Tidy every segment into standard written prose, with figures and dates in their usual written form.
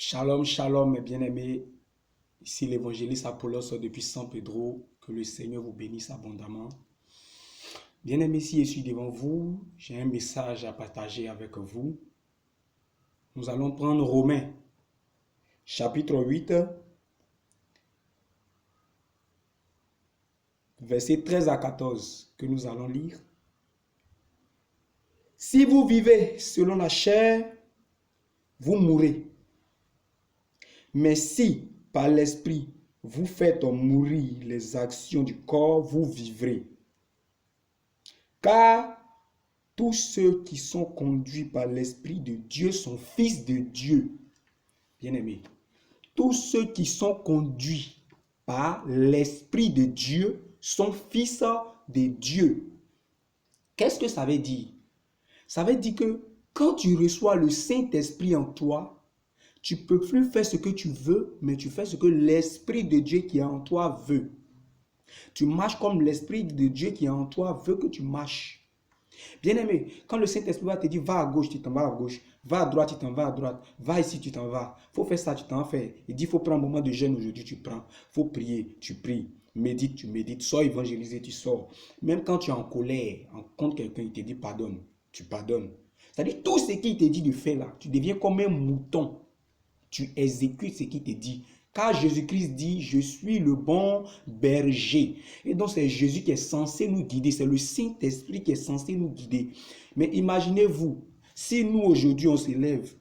Shalom, shalom, mes bien-aimés. Ici l'évangéliste Apollos depuis San Pedro. Que le Seigneur vous bénisse abondamment. Bien-aimés, si je suis devant vous, j'ai un message à partager avec vous. Nous allons prendre Romains, chapitre 8, versets 13 à 14, que nous allons lire. Si vous vivez selon la chair, vous mourrez. Mais si, par l'esprit, vous faites mourir les actions du corps, vous vivrez. Car tous ceux qui sont conduits par l'Esprit de Dieu sont fils de Dieu. Bien-aimés, tous ceux qui sont conduits par l'Esprit de Dieu sont fils de Dieu. Qu'est-ce que ça veut dire? Ça veut dire que quand tu reçois le Saint-Esprit en toi, tu ne peux plus faire ce que tu veux, mais tu fais ce que l'Esprit de Dieu qui est en toi veut. Tu marches comme l'Esprit de Dieu qui est en toi veut que tu marches. Bien-aimé, quand le Saint-Esprit va te dire va à gauche, tu t'en vas à gauche, va à droite, tu t'en vas à droite, va ici, tu t'en vas, il faut faire ça, tu t'en fais. Il dit il faut prendre un moment de jeûne aujourd'hui, tu prends, il faut prier, tu pries, médite, tu médites, sors évangéliser, tu sors. Même quand tu es en colère, contre quelqu'un, il te dit pardonne, tu pardonnes. C'est-à-dire tout ce qu'il te dit de faire là, tu deviens comme un mouton, tu exécutes ce qu'il te dit. Car Jésus-Christ dit, je suis le bon berger. Et donc c'est Jésus qui est censé nous guider. C'est le Saint-Esprit qui est censé nous guider. Mais imaginez-vous, si nous aujourd'hui on se lève,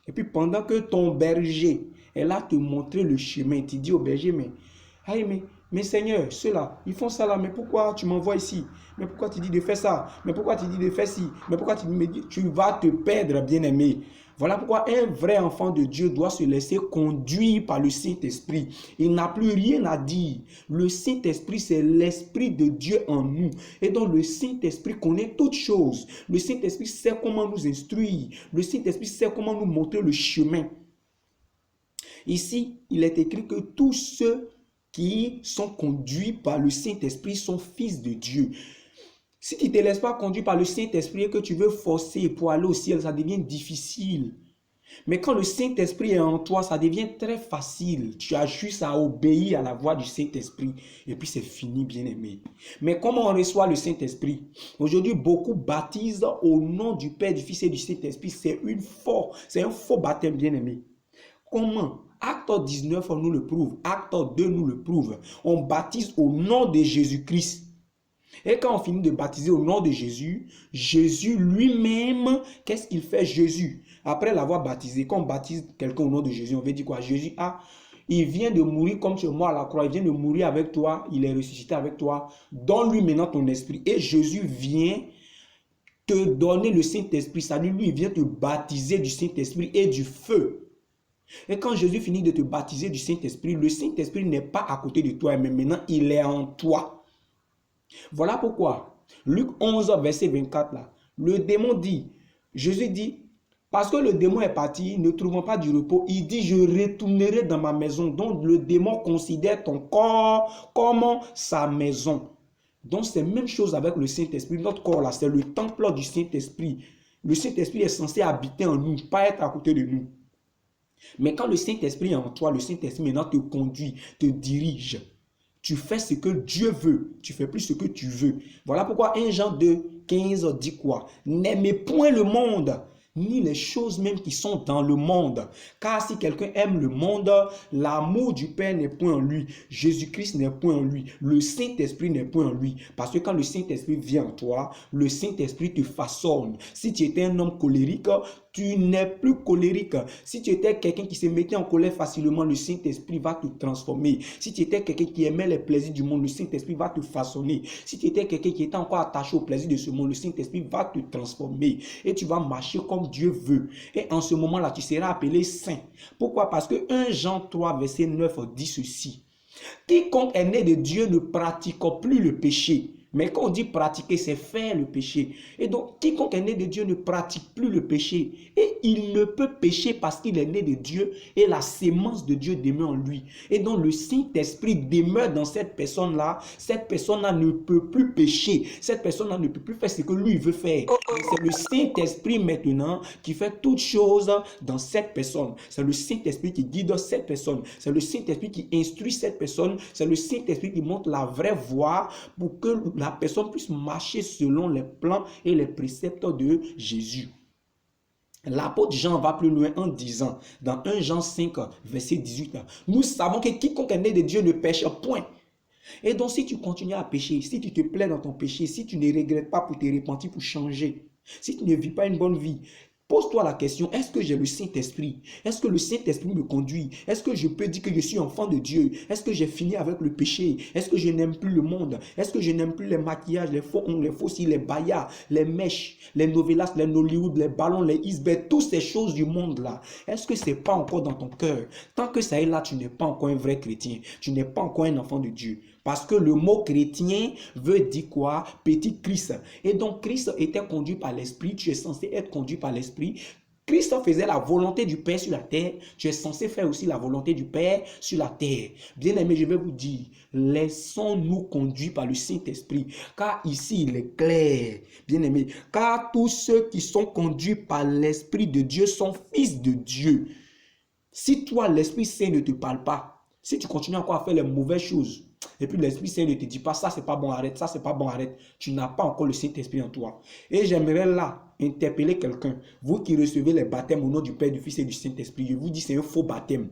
et puis pendant que ton berger est là te montrer le chemin, tu dis au berger, mais Seigneur, ceux-là, ils font ça là, mais pourquoi tu m'envoies ici? Mais pourquoi tu dis de faire ça? Mais pourquoi tu dis de faire ci? Mais pourquoi tu dis, tu vas te perdre, bien-aimé. Voilà pourquoi un vrai enfant de Dieu doit se laisser conduire par le Saint-Esprit. Il n'a plus rien à dire. Le Saint-Esprit, c'est l'Esprit de Dieu en nous. Et donc le Saint-Esprit connaît toutes choses. Le Saint-Esprit sait comment nous instruire. Le Saint-Esprit sait comment nous montrer le chemin. Ici, il est écrit que tous ceux qui sont conduits par le Saint-Esprit sont fils de Dieu. Si tu ne te laisses pas conduire par le Saint-Esprit et que tu veux forcer pour aller au ciel, ça devient difficile. Mais quand le Saint-Esprit est en toi, ça devient très facile. Tu as juste à obéir à la voix du Saint-Esprit. Et puis c'est fini, bien-aimé. Mais comment on reçoit le Saint-Esprit? Aujourd'hui, beaucoup baptisent au nom du Père, du Fils et du Saint-Esprit. C'est un faux baptême, bien-aimé. Comment? Acte 19 nous le prouve. Acte 2 nous le prouve. On baptise au nom de Jésus-Christ. Et quand on finit de baptiser au nom de Jésus, Jésus lui-même, qu'est-ce qu'il fait Jésus? Après l'avoir baptisé, quand on baptise quelqu'un au nom de Jésus, on veut dire quoi? Jésus, il vient de mourir comme tu es mort à la croix, il vient de mourir avec toi, il est ressuscité avec toi, donne-lui maintenant ton esprit. Et Jésus vient te donner le Saint-Esprit, ça lui, il vient te baptiser du Saint-Esprit et du feu. Et quand Jésus finit de te baptiser du Saint-Esprit, le Saint-Esprit n'est pas à côté de toi, mais maintenant il est en toi. Voilà pourquoi, Luc 11, verset 24, là, le démon dit, Jésus dit, parce que le démon est parti, ne trouvant pas du repos, il dit, je retournerai dans ma maison. Donc le démon considère ton corps comme sa maison. Donc c'est la même chose avec le Saint-Esprit. Notre corps là, c'est le temple du Saint-Esprit. Le Saint-Esprit est censé habiter en nous, pas être à côté de nous. Mais quand le Saint-Esprit est en toi, le Saint-Esprit maintenant te conduit, te dirige. Tu fais ce que Dieu veut. Tu fais plus ce que tu veux. Voilà pourquoi 1 Jean 2, 15 dit quoi? N'aimez point le monde, ni les choses même qui sont dans le monde. Car si quelqu'un aime le monde, l'amour du Père n'est point en lui. Jésus-Christ n'est point en lui. Le Saint-Esprit n'est point en lui. Parce que quand le Saint-Esprit vient en toi, le Saint-Esprit te façonne. Si tu étais un homme colérique, tu n'es plus colérique. Si tu étais quelqu'un qui se mettait en colère facilement, le Saint-Esprit va te transformer. Si tu étais quelqu'un qui aimait les plaisirs du monde, le Saint-Esprit va te façonner. Si tu étais quelqu'un qui était encore attaché aux plaisirs de ce monde, le Saint-Esprit va te transformer. Et tu vas marcher comme Dieu veut. Et en ce moment-là, tu seras appelé saint. Pourquoi? Parce que 1 Jean 3, verset 9 dit ceci. Quiconque est né de Dieu ne pratique plus le péché. Mais quand on dit pratiquer, c'est faire le péché. Et donc, quiconque est né de Dieu ne pratique plus le péché. Et il ne peut pécher parce qu'il est né de Dieu et la sémence de Dieu demeure en lui. Et donc, le Saint-Esprit demeure dans cette personne-là. Cette personne-là ne peut plus pécher. Cette personne-là ne peut plus faire ce que lui veut faire. C'est le Saint-Esprit maintenant qui fait toutes choses dans cette personne. C'est le Saint-Esprit qui guide cette personne. C'est le Saint-Esprit qui instruit cette personne. C'est le Saint-Esprit qui montre la vraie voie pour que la personne puisse marcher selon les plans et les préceptes de Jésus. L'apôtre Jean va plus loin en disant, dans 1 Jean 5, verset 18, nous savons que quiconque est né de Dieu ne pêche point. Et donc, si tu continues à pécher, si tu te plais dans ton péché, si tu ne regrettes pas pour te repentir, pour changer, si tu ne vis pas une bonne vie, pose-toi la question, est-ce que j'ai le Saint-Esprit? Est-ce que le Saint-Esprit me conduit? Est-ce que je peux dire que je suis enfant de Dieu? Est-ce que j'ai fini avec le péché? Est-ce que je n'aime plus le monde? Est-ce que je n'aime plus les maquillages, les faux ongles, les faux cils, les baillards, les mèches, les novelas, les Nollywood, les ballons, les isbets, toutes ces choses du monde-là? Est-ce que ce n'est pas encore dans ton cœur? Tant que ça est là, tu n'es pas encore un vrai chrétien. Tu n'es pas encore un enfant de Dieu. Parce que le mot chrétien veut dire quoi? Petit Christ. Et donc Christ était conduit par l'Esprit. Tu es censé être conduit par l'Esprit. Christ faisait la volonté du Père sur la terre. Tu es censé faire aussi la volonté du Père sur la terre. Bien aimé, je vais vous dire, laissons-nous conduire par le Saint-Esprit. Car ici, il est clair. Bien aimé, car tous ceux qui sont conduits par l'Esprit de Dieu sont fils de Dieu. Si toi, l'Esprit Saint ne te parle pas, si tu continues encore à faire les mauvaises choses, et puis l'Esprit Saint ne te dit pas, ça c'est pas bon, arrête, ça c'est pas bon, arrête. Tu n'as pas encore le Saint-Esprit en toi. Et j'aimerais là interpeller quelqu'un. Vous qui recevez les baptêmes au nom du Père, du Fils et du Saint-Esprit, je vous dis c'est un faux baptême.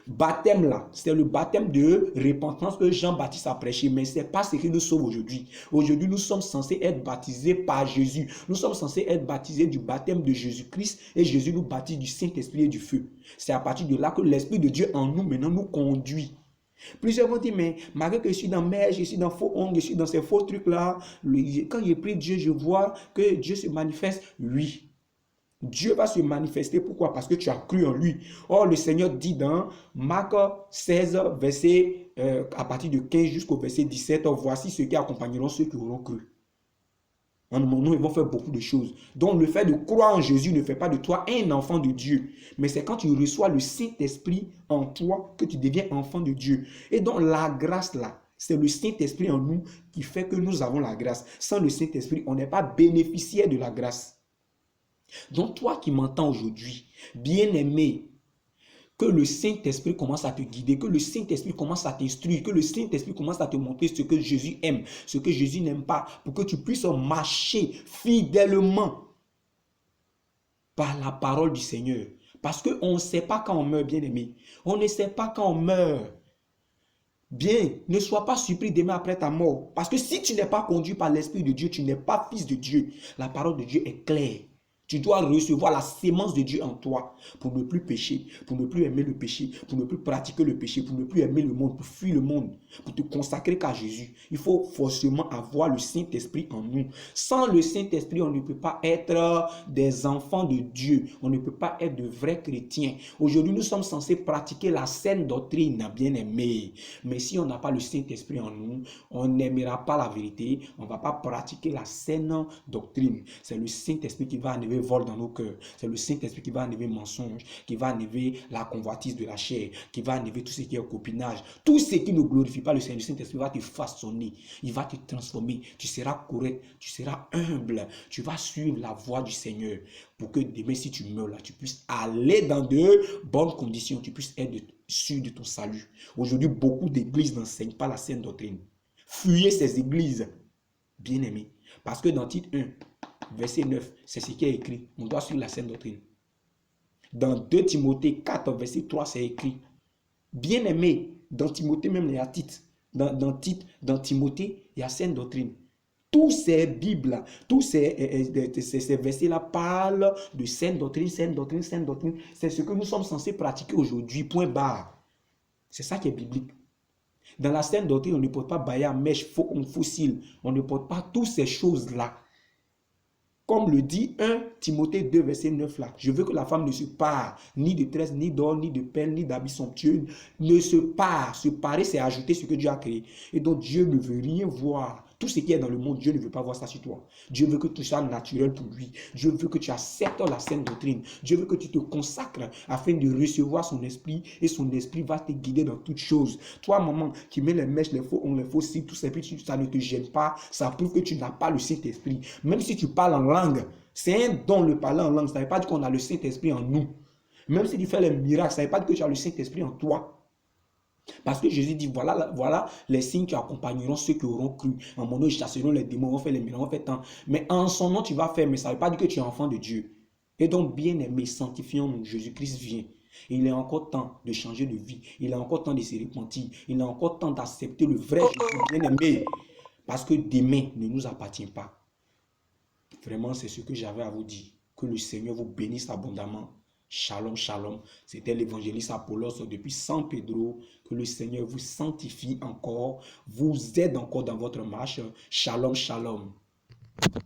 Baptême là, c'est le baptême de repentance que Jean-Baptiste a prêché, mais ce n'est pas ce qui nous sauve aujourd'hui. Aujourd'hui, nous sommes censés être baptisés par Jésus. Nous sommes censés être baptisés du baptême de Jésus-Christ et Jésus nous baptise du Saint-Esprit et du feu. C'est à partir de là que l'Esprit de Dieu en nous maintenant nous conduit. Plusieurs vont dire, mais malgré que je suis dans mèche, je suis dans faux ongles, je suis dans ces faux trucs-là, quand je prie Dieu, je vois que Dieu se manifeste. Oui, Dieu va se manifester. Pourquoi? Parce que tu as cru en lui. Or, le Seigneur dit dans Marc 16, verset, à partir de 15 jusqu'au verset 17, voici ceux qui accompagneront ceux qui auront cru. En mon nom, ils vont faire beaucoup de choses. Donc, le fait de croire en Jésus ne fait pas de toi un enfant de Dieu. Mais c'est quand tu reçois le Saint-Esprit en toi que tu deviens enfant de Dieu. Et donc, la grâce là, c'est le Saint-Esprit en nous qui fait que nous avons la grâce. Sans le Saint-Esprit, on n'est pas bénéficiaire de la grâce. Donc, toi qui m'entends aujourd'hui, bien-aimé, que le Saint-Esprit commence à te guider, que le Saint-Esprit commence à t'instruire, que le Saint-Esprit commence à te montrer ce que Jésus aime, ce que Jésus n'aime pas, pour que tu puisses marcher fidèlement par la parole du Seigneur. Parce qu'on ne sait pas quand on meurt, bien-aimé. On ne sait pas quand on meurt. Bien, ne sois pas surpris demain après ta mort. Parce que si tu n'es pas conduit par l'Esprit de Dieu, tu n'es pas fils de Dieu. La parole de Dieu est claire. Tu dois recevoir la sémence de Dieu en toi pour ne plus pécher, pour ne plus aimer le péché, pour ne plus pratiquer le péché, pour ne plus aimer le monde, pour fuir le monde, pour te consacrer qu'à Jésus. Il faut forcément avoir le Saint-Esprit en nous. Sans le Saint-Esprit, on ne peut pas être des enfants de Dieu. On ne peut pas être de vrais chrétiens. Aujourd'hui, nous sommes censés pratiquer la saine doctrine, bien aimé. Mais si on n'a pas le Saint-Esprit en nous, on n'aimera pas la vérité. On ne va pas pratiquer la saine doctrine. C'est le Saint-Esprit qui va enlever vol dans nos cœurs. C'est le Saint-Esprit qui va enlever mensonge, qui va enlever la convoitise de la chair, qui va enlever tout ce qui est copinage. Tout ce qui ne glorifie pas le Seigneur. Le Saint-Esprit va te façonner. Il va te transformer. Tu seras correct. Tu seras humble. Tu vas suivre la voie du Seigneur pour que demain, si tu meurs là, tu puisses aller dans de bonnes conditions. Tu puisses être sûr de ton salut. Aujourd'hui, beaucoup d'églises n'enseignent pas la saine doctrine. Fuyez ces églises, bien-aimés. Parce que dans Tite 1, verset 9, c'est ce qui est écrit. On doit suivre la saine doctrine. Dans 2 Timothée 4, verset 3, c'est écrit. Bien-aimé, dans Timothée même, il y a Tite. Dans Timothée, il y a saine doctrine. Tous ces Bibles, tous ces versets-là parlent de saine doctrine, saine doctrine, saine doctrine. C'est ce que nous sommes censés pratiquer aujourd'hui, point barre. C'est ça qui est biblique. Dans la saine doctrine, on ne porte pas baïa, mèche, fossile. On ne porte pas toutes ces choses-là. Comme le dit 1 Timothée 2, verset 9 là. Je veux que la femme ne se pare ni de tresse, ni d'or, ni de perles, ni d'habits somptueux. Ne se pare. Se parer, c'est ajouter ce que Dieu a créé. Et donc Dieu ne veut rien voir Tout ce qui est dans le monde, Dieu ne veut pas voir ça sur toi. Dieu veut que tout soit naturel pour lui. Dieu veut que tu acceptes la sainte doctrine. Dieu veut que tu te consacres afin de recevoir son esprit et son esprit va te guider dans toutes choses. Toi, maman, qui mets les mèches, les faux ongles, les faux cils, tout ça, ça ne te gêne pas. Ça prouve que tu n'as pas le Saint-Esprit. Même si tu parles en langue, c'est un don le parler en langue. Ça ne veut pas dire qu'on a le Saint-Esprit en nous. Même si tu fais les miracles, ça ne veut pas dire que tu as le Saint-Esprit en toi. Parce que Jésus dit, voilà les signes qui accompagneront ceux qui auront cru. En mon nom, ils chasseront les démons, on fait les miracles, on fait tant. Mais en son nom, tu vas faire, mais ça ne veut pas dire que tu es enfant de Dieu. Et donc, bien aimé, sanctifions-nous. Jésus-Christ vient. Il est encore temps de changer de vie. Il est encore temps de se repentir. Il est encore temps d'accepter le vrai Jésus, bien aimé. Parce que demain ne nous appartient pas. Vraiment, c'est ce que j'avais à vous dire. Que le Seigneur vous bénisse abondamment. Shalom, shalom. C'était l'évangéliste Apollos depuis San Pedro. Que le Seigneur vous sanctifie encore, vous aide encore dans votre marche. Shalom, shalom.